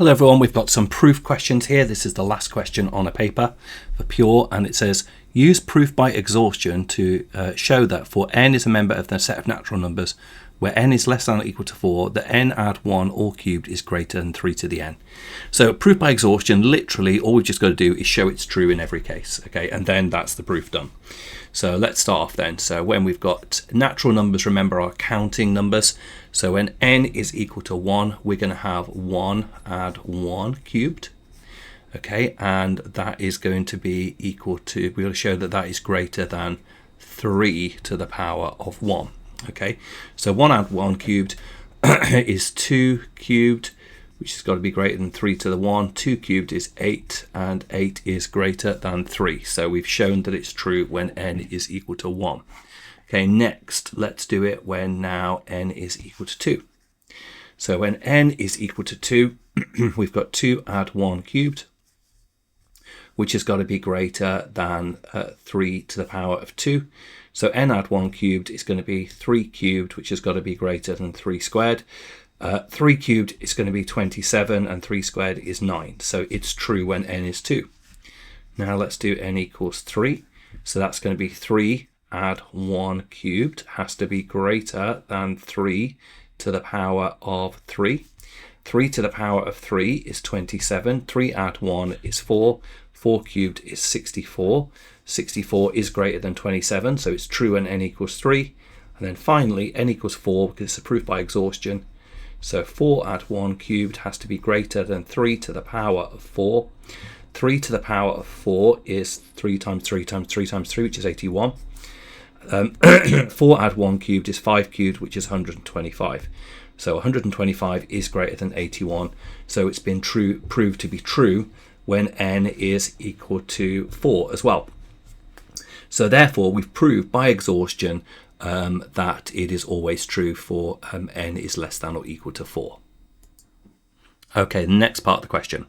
Hello everyone, we've got some proof questions here. This is the last question on a paper for Pure, and it says use proof by exhaustion to show that for n is a member of the set of natural numbers where n is less than or equal to 4, the n add 1 all cubed is greater than 3 to the n. So proof by exhaustion, literally all we've just got to do is show it's true in every case, okay, and then that's the proof done. So let's start off then. So when we've got natural numbers, remember, are counting numbers. So when n is equal to 1, we're going to have 1 add 1 cubed. Okay, and that is going to be equal to, we're going to show that that is greater than 3 to the power of 1. Okay, so 1 add 1 cubed is 2 cubed, which has got to be greater than 3 to the 1. 2 cubed is 8, and 8 is greater than 3. So we've shown that it's true when n is equal to 1. Okay, next, let's do it when now n is equal to 2. So when n is equal to 2, we've got 2 add 1 cubed, which has got to be greater than 3 to the power of 2. So n add 1 cubed is going to be 3 cubed, which has got to be greater than 3 squared. 3 cubed is going to be 27, and 3 squared is 9. So it's true when n is 2. Now let's do n equals 3. So that's going to be 3 add 1 cubed has to be greater than 3 to the power of 3. 3 to the power of 3 is 27. 3 add 1 is 4. 4 cubed is 64. 64 is greater than 27, so it's true when n equals 3. And then finally, n equals 4, because it's a proof by exhaustion. So 4 add 1 cubed has to be greater than 3 to the power of 4. 3 to the power of 4 is 3 times 3 times 3 times 3, which is 81. 4 add 1 cubed is 5 cubed, which is 125. So 125 is greater than 81. So it's been proved to be true when n is equal to 4 as well. So therefore, we've proved by exhaustion that it is always true for n is less than or equal to 4. Okay, the next part of the question.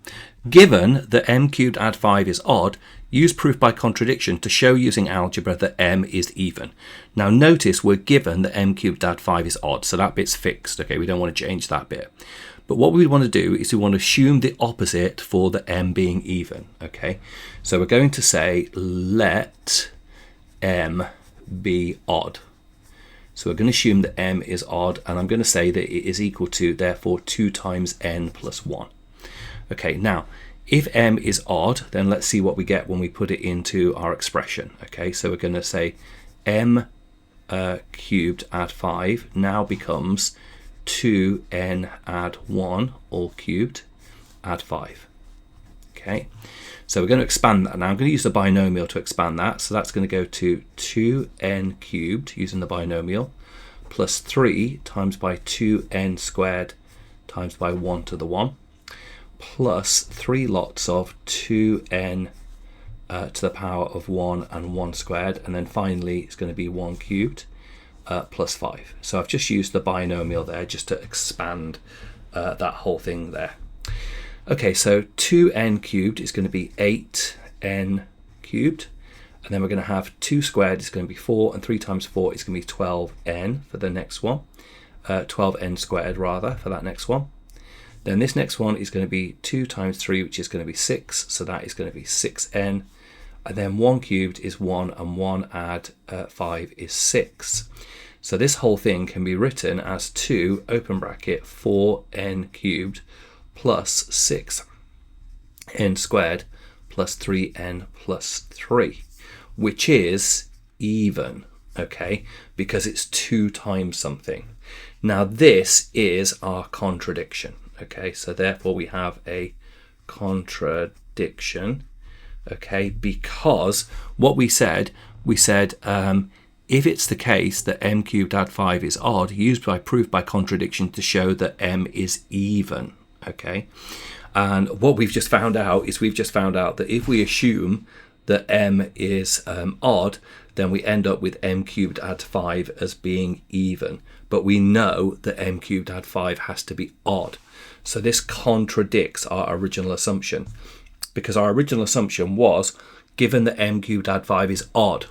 Given that m cubed add 5 is odd, use proof by contradiction to show using algebra that m is even. Now notice we're given that m cubed add 5 is odd, so that bit's fixed. Okay, we don't want to change that bit. But what we want to do is we want to assume the opposite for the m being even. Okay, so we're going to say let m be odd. So we're going to assume that m is odd, and I'm going to say that it is equal to, therefore, 2 times n plus 1. Okay, now, if m is odd, then let's see what we get when we put it into our expression. Okay, so we're going to say m cubed add 5 now becomes 2n add 1 all cubed add 5. Okay, so we're going to expand that now. I'm going to use the binomial to expand that. So that's going to go to 2n cubed using the binomial plus 3 times by 2n squared times by 1 to the 1 plus 3 lots of 2n to the power of 1 and 1 squared. And then finally, it's going to be 1 cubed plus 5. So I've just used the binomial there just to expand that whole thing there. Okay, so 2n cubed is going to be 8n cubed, and then we're going to have 2 squared is going to be 4, and 3 times 4 is going to be 12n for the next one, 12n squared rather for that next one. Then this next one is going to be 2 times 3, which is going to be 6, so that is going to be 6n, and then 1 cubed is 1, and 1 add 5 is 6. So this whole thing can be written as 2, open bracket, 4n cubed, plus 6n squared plus 3n plus 3, which is even, okay, because it's 2 times something. Now this is our contradiction, okay, so therefore we have a contradiction, okay, because what we said if it's the case that m cubed add 5 is odd, use by proof by contradiction to show that m is even. Okay, and what we've just found out is that if we assume that m is odd, then we end up with m cubed add 5 as being even, but we know that m cubed add 5 has to be odd. So this contradicts our original assumption, because our original assumption was given that m cubed add 5 is odd,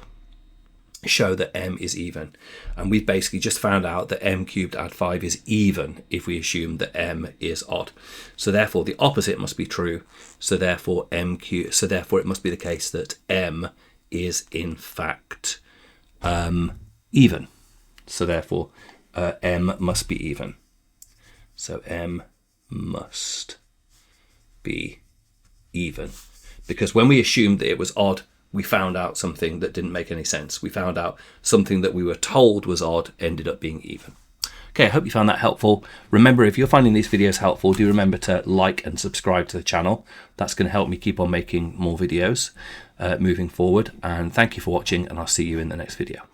show that m is even. And we've basically just found out that m cubed add 5 is even if we assume that m is odd. So therefore the opposite must be true. So therefore it must be the case that m is in fact even. So therefore m must be even. So m must be even. Because when we assumed that it was odd, we found out something that didn't make any sense. We found out something that we were told was odd ended up being even. Okay, I hope you found that helpful. Remember, if you're finding these videos helpful, do remember to like and subscribe to the channel. That's going to help me keep on making more videos moving forward. And thank you for watching, and I'll see you in the next video.